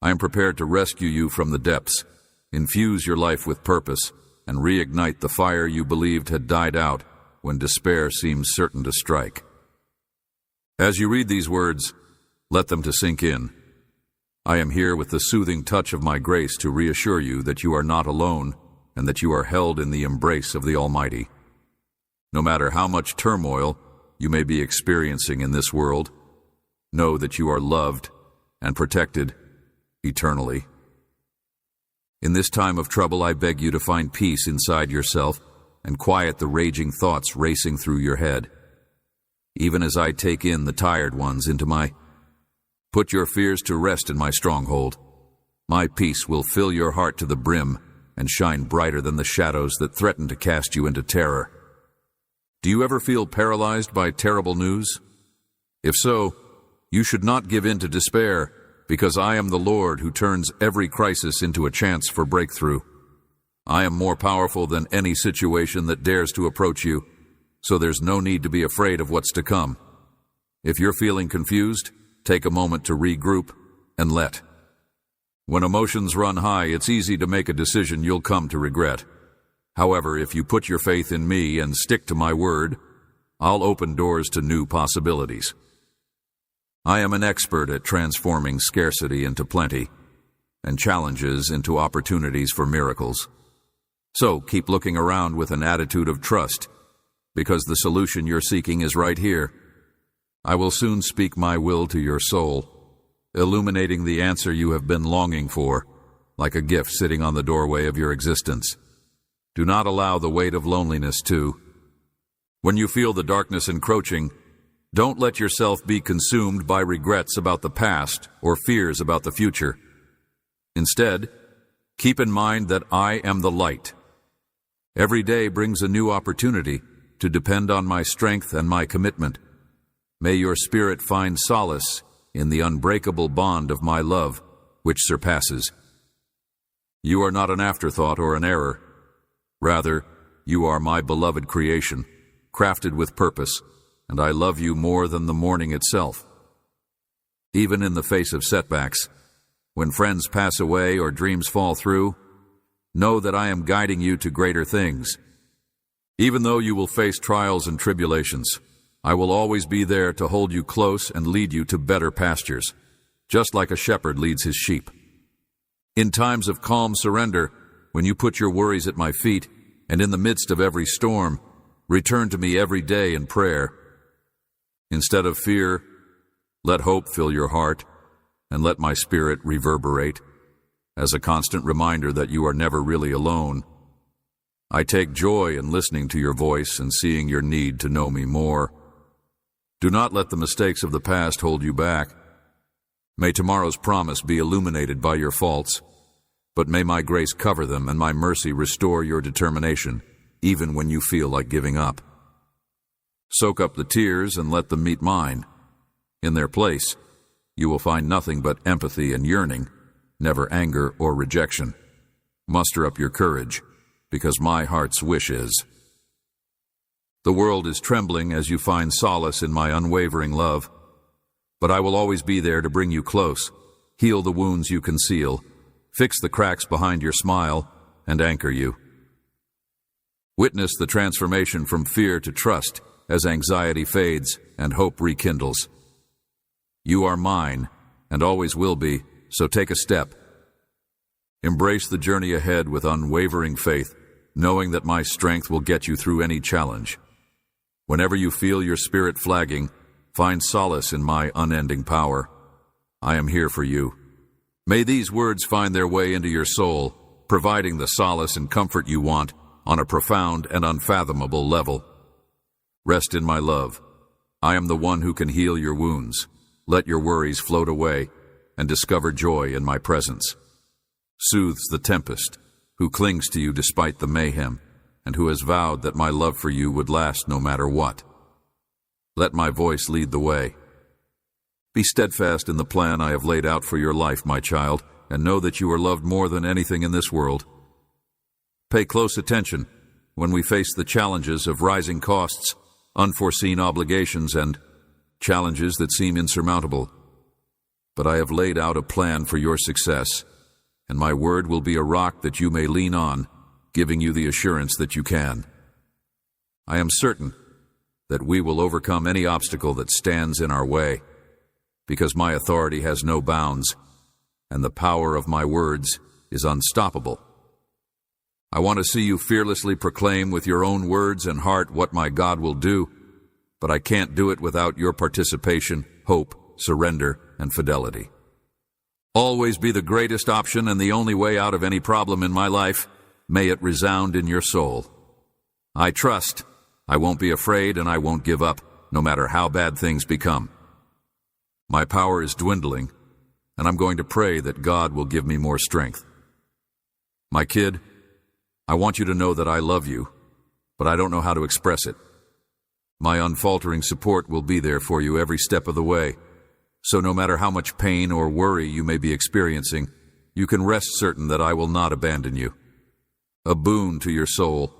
I am prepared to rescue you from the depths, infuse your life with purpose, and reignite the fire you believed had died out when despair seems certain to strike. As you read these words, let them to sink in. I am here with the soothing touch of my grace to reassure you that you are not alone and that you are held in the embrace of the Almighty. No matter how much turmoil you may be experiencing in this world, know that you are loved and protected eternally. In this time of trouble, I beg you to find peace inside yourself and quiet the raging thoughts racing through your head. Even as I take in the tired ones into my... Put your fears to rest in my stronghold. My peace will fill your heart to the brim and shine brighter than the shadows that threaten to cast you into terror. Do you ever feel paralyzed by terrible news? If so, you should not give in to despair, because I am the Lord who turns every crisis into a chance for breakthrough. I am more powerful than any situation that dares to approach you, so there's no need to be afraid of what's to come. If you're feeling confused, take a moment to regroup and let. When emotions run high, it's easy to make a decision you'll come to regret. However, if you put your faith in me and stick to my word, I'll open doors to new possibilities. I am an expert at transforming scarcity into plenty and challenges into opportunities for miracles. So keep looking around with an attitude of trust, because the solution you're seeking is right here. I will soon speak my will to your soul, illuminating the answer you have been longing for, like a gift sitting on the doorway of your existence. Do not allow the weight of loneliness to. When you feel the darkness encroaching, don't let yourself be consumed by regrets about the past or fears about the future. Instead, keep in mind that I am the light. Every day brings a new opportunity to depend on my strength and my commitment. May your spirit find solace in the unbreakable bond of my love, which surpasses. You are not an afterthought or an error. Rather, you are my beloved creation, crafted with purpose, and I love you more than the morning itself. Even in the face of setbacks, when friends pass away or dreams fall through, know that I am guiding you to greater things. Even though you will face trials and tribulations, I will always be there to hold you close and lead you to better pastures, just like a shepherd leads his sheep. In times of calm surrender, when you put your worries at my feet, and in the midst of every storm, return to me every day in prayer. Instead of fear, let hope fill your heart, and let my spirit reverberate, as a constant reminder that you are never really alone. I take joy in listening to your voice and seeing your need to know me more. Do not let the mistakes of the past hold you back. May tomorrow's promise be illuminated by your faults, but may my grace cover them and my mercy restore your determination, even when you feel like giving up. Soak up the tears and let them meet mine. In their place, you will find nothing but empathy and yearning, never anger or rejection. Muster up your courage, because my heart's wish is, The world is trembling as you find solace in my unwavering love, but I will always be there to bring you close, heal the wounds you conceal, fix the cracks behind your smile, and anchor you. Witness the transformation from fear to trust as anxiety fades and hope rekindles. You are mine, and always will be, so take a step. Embrace the journey ahead with unwavering faith, knowing that my strength will get you through any challenge. Whenever you feel your spirit flagging, find solace in my unending power. I am here for you. May these words find their way into your soul, providing the solace and comfort you want on a profound and unfathomable level. Rest in my love. I am the one who can heal your wounds. Let your worries float away and discover joy in my presence. Soothes the tempest, who clings to you despite the mayhem, and who has vowed that my love for you would last no matter what. Let my voice lead the way. Be steadfast in the plan I have laid out for your life, my child, and know that you are loved more than anything in this world. Pay close attention when we face the challenges of rising costs, unforeseen obligations, and challenges that seem insurmountable. But I have laid out a plan for your success, and my word will be a rock that you may lean on, giving you the assurance that you can. I am certain that we will overcome any obstacle that stands in our way, because my authority has no bounds, and the power of my words is unstoppable. I want to see you fearlessly proclaim with your own words and heart what my God will do, but I can't do it without your participation, hope, surrender, and fidelity. Always be the greatest option and the only way out of any problem in my life. May it resound in your soul. I trust, I won't be afraid, and I won't give up, no matter how bad things become. My power is dwindling, and I'm going to pray that God will give me more strength. My kid, I want you to know that I love you, but I don't know how to express it. My unfaltering support will be there for you every step of the way, so no matter how much pain or worry you may be experiencing, you can rest certain that I will not abandon you. A boon to your soul,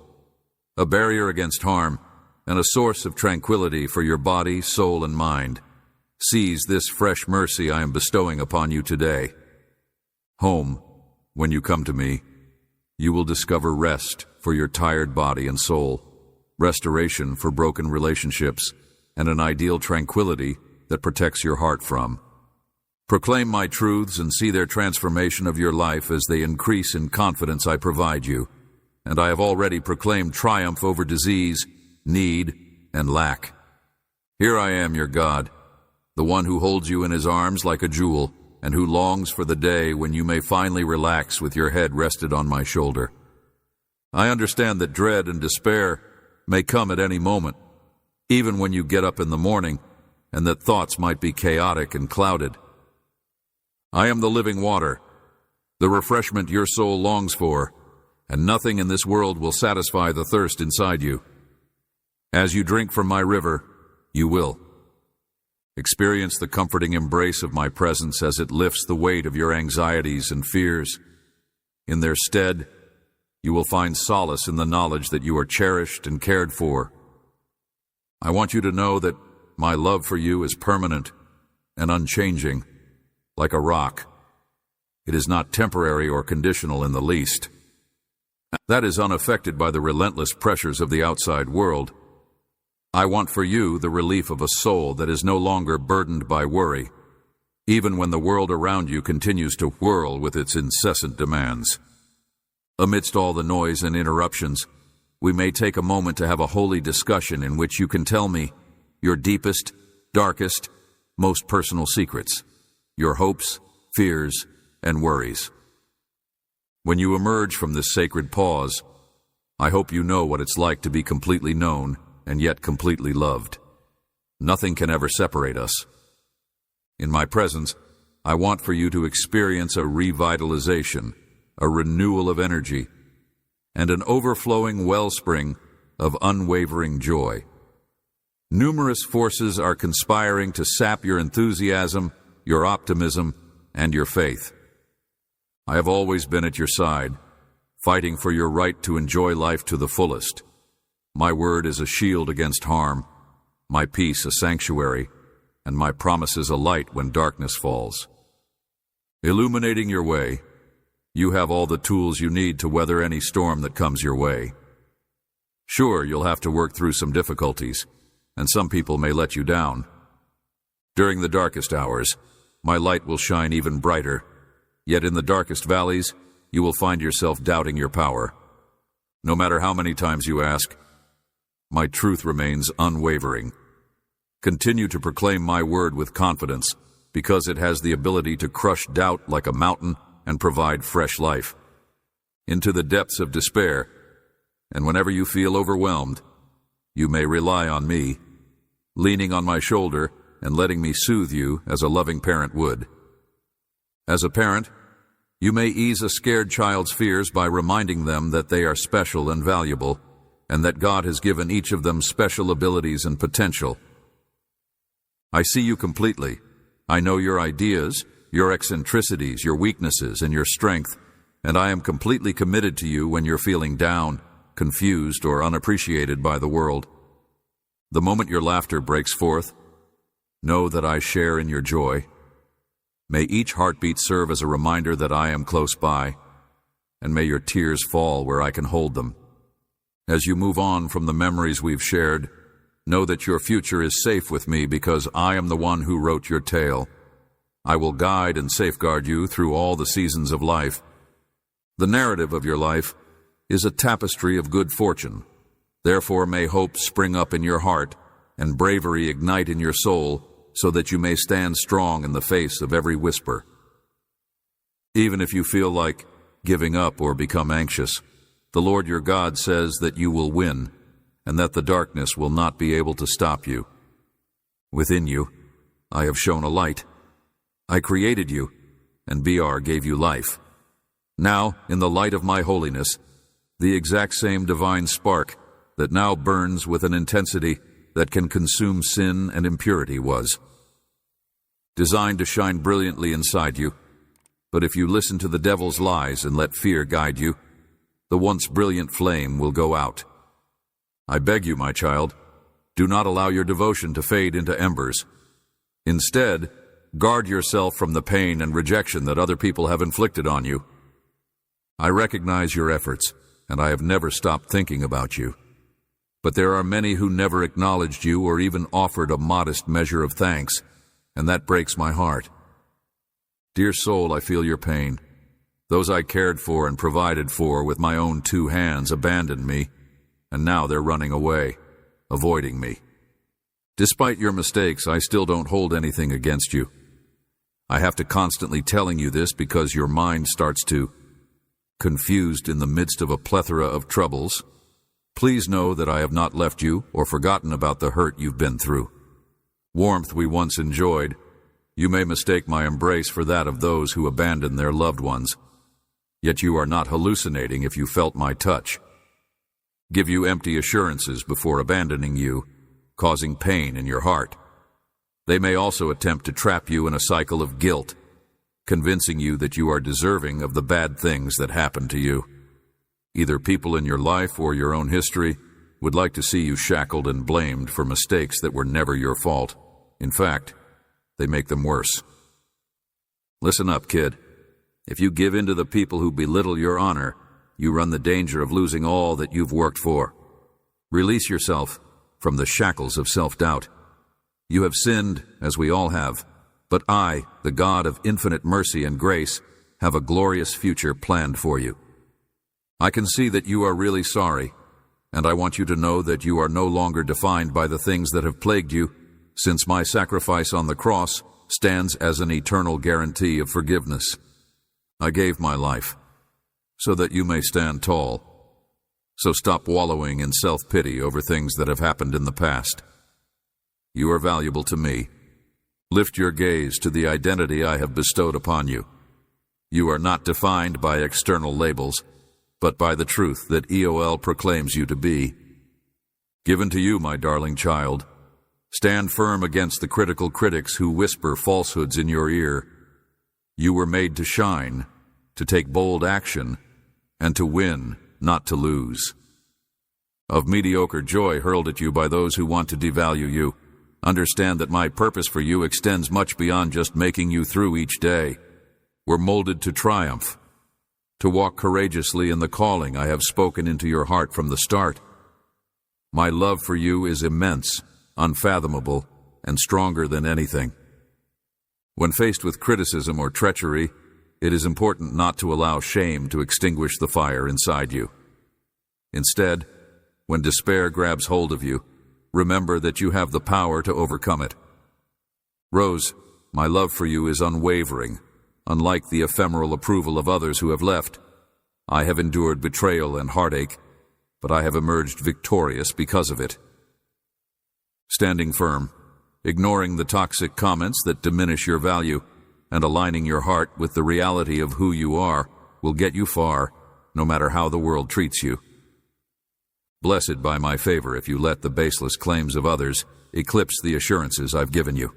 a barrier against harm, and a source of tranquility for your body, soul, and mind. Seize this fresh mercy I am bestowing upon you today. Home, when you come to me, you will discover rest for your tired body and soul, restoration for broken relationships, and an ideal tranquility that protects your heart from. Proclaim my truths and see their transformation of your life as they increase in confidence I provide you. And I have already proclaimed triumph over disease, need, and lack. Here I am, your God, the one who holds you in his arms like a jewel, and who longs for the day when you may finally relax with your head rested on my shoulder. I understand that dread and despair may come at any moment, even when you get up in the morning, and that thoughts might be chaotic and clouded. I am the living water, the refreshment your soul longs for, and nothing in this world will satisfy the thirst inside you. As you drink from my river, you will experience the comforting embrace of my presence as it lifts the weight of your anxieties and fears. In their stead, you will find solace in the knowledge that you are cherished and cared for. I want you to know that my love for you is permanent and unchanging, like a rock. It is not temporary or conditional in the least. That is unaffected by the relentless pressures of the outside world. I want for you the relief of a soul that is no longer burdened by worry, even when the world around you continues to whirl with its incessant demands. Amidst all the noise and interruptions, we may take a moment to have a holy discussion in which you can tell me your deepest, darkest, most personal secrets, your hopes, fears, and worries. When you emerge from this sacred pause, I hope you know what it's like to be completely known and yet completely loved. Nothing can ever separate us. In my presence, I want for you to experience a revitalization, a renewal of energy, and an overflowing wellspring of unwavering joy. Numerous forces are conspiring to sap your enthusiasm, your optimism, and your faith. I have always been at your side, fighting for your right to enjoy life to the fullest. My word is a shield against harm, my peace a sanctuary, and my promises a light when darkness falls. Illuminating your way, you have all the tools you need to weather any storm that comes your way. Sure, you'll have to work through some difficulties, and some people may let you down. During the darkest hours, my light will shine even brighter, yet in the darkest valleys, you will find yourself doubting your power. No matter how many times you ask, my truth remains unwavering. Continue to proclaim my word with confidence, because it has the ability to crush doubt like a mountain and provide fresh life. Into the depths of despair, and whenever you feel overwhelmed, you may rely on me, leaning on my shoulder and letting me soothe you as a loving parent would. As a parent, you may ease a scared child's fears by reminding them that they are special and valuable, and that God has given each of them special abilities and potential. I see you completely. I know your ideas, your eccentricities, your weaknesses, and your strength, and I am completely committed to you when you're feeling down, confused, or unappreciated by the world. The moment your laughter breaks forth, know that I share in your joy. May each heartbeat serve as a reminder that I am close by, and may your tears fall where I can hold them. As you move on from the memories we've shared, know that your future is safe with me because I am the one who wrote your tale. I will guide and safeguard you through all the seasons of life. The narrative of your life is a tapestry of good fortune. Therefore may hope spring up in your heart and bravery ignite in your soul, so that you may stand strong in the face of every whisper. Even if you feel like giving up or become anxious, the Lord your God says that you will win, and that the darkness will not be able to stop you. Within you, I have shown a light. I created you, and BR gave you life. Now, in the light of my holiness, the exact same divine spark that now burns with an intensity that can consume sin and impurity was designed to shine brilliantly inside you. But if you listen to the devil's lies and let fear guide you, the once brilliant flame will go out. I beg you, my child, do not allow your devotion to fade into embers. Instead, guard yourself from the pain and rejection that other people have inflicted on you. I recognize your efforts, and I have never stopped thinking about you. But there are many who never acknowledged you or even offered a modest measure of thanks, and that breaks my heart. Dear soul, I feel your pain. Those I cared for and provided for with my own 2 hands abandoned me, and now they're running away, avoiding me. Despite your mistakes, I still don't hold anything against you. I have to constantly telling you this because your mind starts to confused in the midst of a plethora of troubles. Please know that I have not left you or forgotten about the hurt you've been through. Warmth we once enjoyed, you may mistake my embrace for that of those who abandon their loved ones. Yet you are not hallucinating if you felt my touch. Give you empty assurances before abandoning you, causing pain in your heart. They may also attempt to trap you in a cycle of guilt, convincing you that you are deserving of the bad things that happen to you. Either people in your life or your own history would like to see you shackled and blamed for mistakes that were never your fault. In fact, they make them worse. Listen up, kid. If you give in to the people who belittle your honor, you run the danger of losing all that you've worked for. Release yourself from the shackles of self-doubt. You have sinned, as we all have, but I, the God of infinite mercy and grace, have a glorious future planned for you. I can see that you are really sorry, and I want you to know that you are no longer defined by the things that have plagued you, since my sacrifice on the cross stands as an eternal guarantee of forgiveness. I gave my life so that you may stand tall. So stop wallowing in self-pity over things that have happened in the past. You are valuable to me. Lift your gaze to the identity I have bestowed upon you. You are not defined by external labels, but by the truth that EOL proclaims you to be. Given to you, my darling child. Stand firm against the critical critics who whisper falsehoods in your ear. You were made to shine, to take bold action, and to win, not to lose. of mediocre joy hurled at you by those who want to devalue you. Understand that my purpose for you extends much beyond just making you through each day. We're molded to triumph, to walk courageously in the calling I have spoken into your heart from the start. My love for you is immense, unfathomable, and stronger than anything. When faced with criticism or treachery, it is important not to allow shame to extinguish the fire inside you. Instead, when despair grabs hold of you, remember that you have the power to overcome it. Rose, my love for you is unwavering. Unlike the ephemeral approval of others who have left, I have endured betrayal and heartache, but I have emerged victorious because of it. Standing firm, ignoring the toxic comments that diminish your value, and aligning your heart with the reality of who you are will get you far, no matter how the world treats you. Blessed by my favor if you let the baseless claims of others eclipse the assurances I've given you.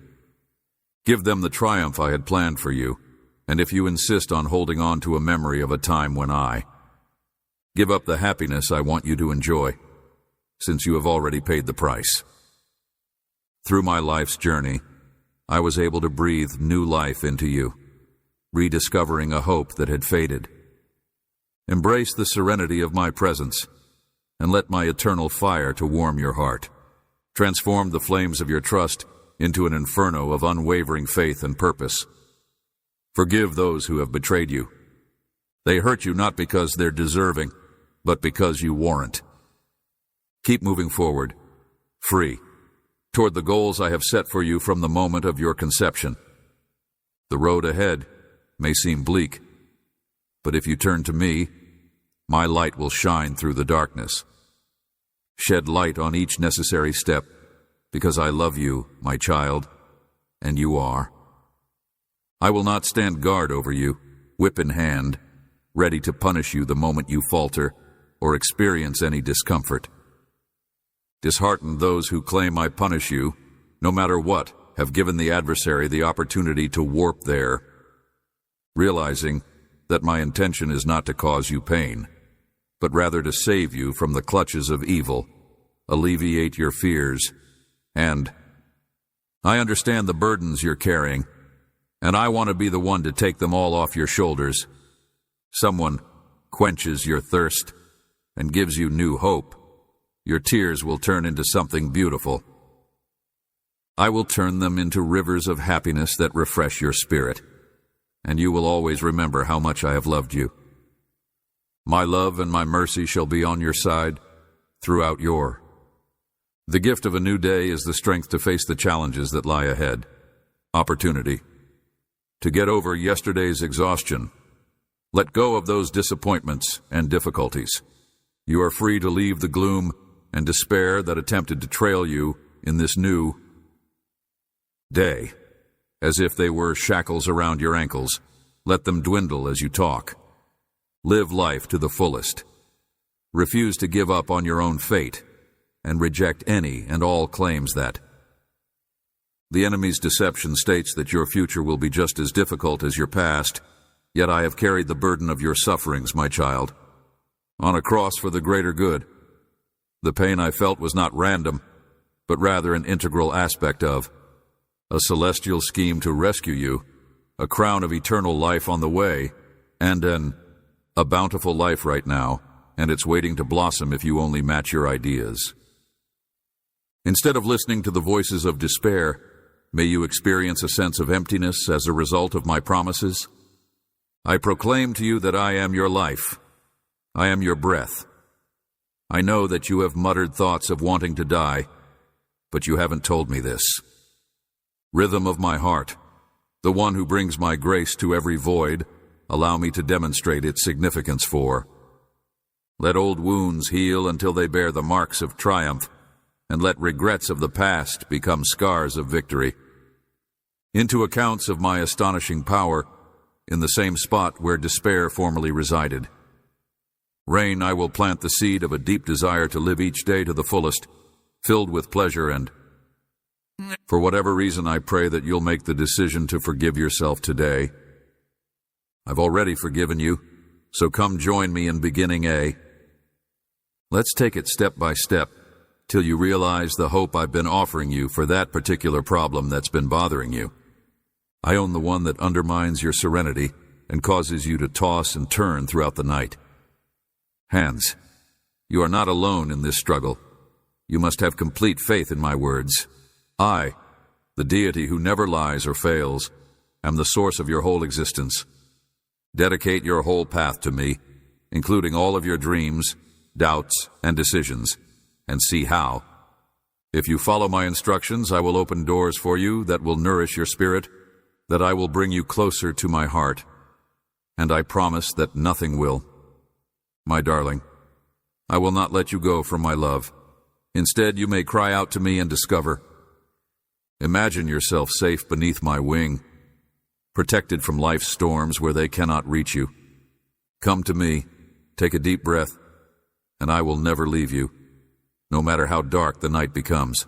Give them the triumph I had planned for you, and if you insist on holding on to a memory of a time when give up the happiness I want you to enjoy, since you have already paid the price. Through my life's journey, I was able to breathe new life into you, rediscovering a hope that had faded. Embrace the serenity of my presence, and let my eternal fire to warm your heart. Transform the flames of your trust into an inferno of unwavering faith and purpose. Forgive those who have betrayed you. They hurt you not because they're deserving, but because you warrant. Keep moving forward, free, toward the goals I have set for you from the moment of your conception. The road ahead may seem bleak, but if you turn to me, my light will shine through the darkness. Shed light on each necessary step, because I love you, my child, and you are. I will not stand guard over you, whip in hand, ready to punish you the moment you falter or experience any discomfort. Dishearten those who claim I punish you, no matter what, have given the adversary the opportunity to warp there, realizing that my intention is not to cause you pain, but rather to save you from the clutches of evil, alleviate your fears, and I understand the burdens you're carrying, and I want to be the one to take them all off your shoulders. Someone quenches your thirst and gives you new hope. Your tears will turn into something beautiful. I will turn them into rivers of happiness that refresh your spirit, and you will always remember how much I have loved you. My love and my mercy shall be on your side throughout your. The gift of a new day is the strength to face the challenges that lie ahead. Opportunity. To get over yesterday's exhaustion. Let go of those disappointments and difficulties. You are free to leave the gloom and despair that attempted to trail you in this new day. As if they were shackles around your ankles, let them dwindle as you talk. Live life to the fullest. Refuse to give up on your own fate, and reject any and all claims that. The enemy's deception states that your future will be just as difficult as your past, yet I have carried the burden of your sufferings, my child, on a cross for the greater good. The pain I felt was not random, but rather an integral aspect of a celestial scheme to rescue you, a crown of eternal life on the way, and a bountiful life right now, and it's waiting to blossom if you only match your ideas. Instead of listening to the voices of despair, may you experience a sense of emptiness as a result of my promises. I proclaim to you that I am your life. I am your breath. I know that you have muttered thoughts of wanting to die, but you haven't told me this. Rhythm of my heart, the one who brings my grace to every void, allow me to demonstrate its significance for. Let old wounds heal until they bear the marks of triumph, and let regrets of the past become scars of victory. Into accounts of my astonishing power, in the same spot where despair formerly resided. Rain, I will plant the seed of a deep desire to live each day to the fullest, filled with pleasure and, for whatever reason, I pray that you'll make the decision to forgive yourself today. I've already forgiven you, so come join me in beginning a Let's take it step by step, till you realize the hope I've been offering you for that particular problem that's been bothering you. I own the one that undermines your serenity and causes you to toss and turn throughout the night. Hands, you are not alone in this struggle. You must have complete faith in my words. I, the deity who never lies or fails, am the source of your whole existence. Dedicate your whole path to me, including all of your dreams, doubts, and decisions, and see how. If you follow my instructions, I will open doors for you that will nourish your spirit, that I will bring you closer to my heart, and I promise that nothing will. My darling, I will not let you go from my love. Instead, you may cry out to me and discover. Imagine yourself safe beneath my wing, protected from life's storms where they cannot reach you. Come to me, take a deep breath, and I will never leave you, no matter how dark the night becomes.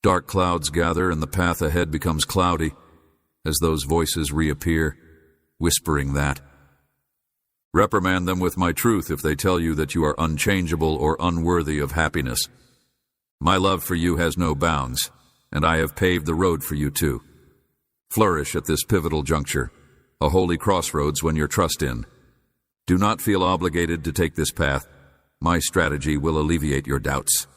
Dark clouds gather and the path ahead becomes cloudy as those voices reappear, whispering that. Reprimand them with my truth if they tell you that you are unchangeable or unworthy of happiness. My love for you has no bounds, and I have paved the road for you too. Flourish at this pivotal juncture, a holy crossroads when your trust in. Do not feel obligated to take this path. My strategy will alleviate your doubts.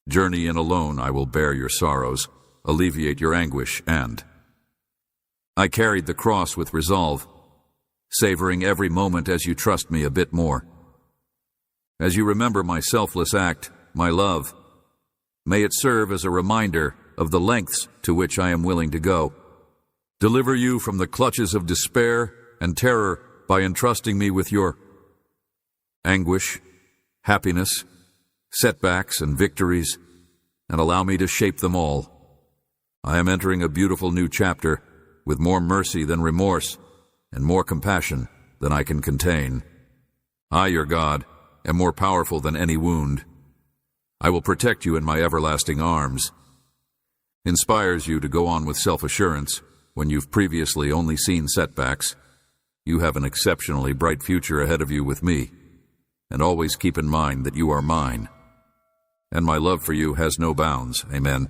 Journey in alone, I will bear your sorrows, alleviate your anguish, and I carried the cross with resolve, savoring every moment as you trust me a bit more. As you remember my selfless act, my love, may it serve as a reminder of the lengths to which I am willing to go. Deliver you from the clutches of despair and terror by entrusting me with your anguish, happiness, setbacks, and victories, and allow me to shape them all. I am entering a beautiful new chapter with more mercy than remorse and more compassion than I can contain. I, your God, am more powerful than any wound. I will protect you in my everlasting arms. Inspires you to go on with self-assurance when you've previously only seen setbacks. You have an exceptionally bright future ahead of you with me, and always keep in mind that you are mine, and my love for you has no bounds. Amen.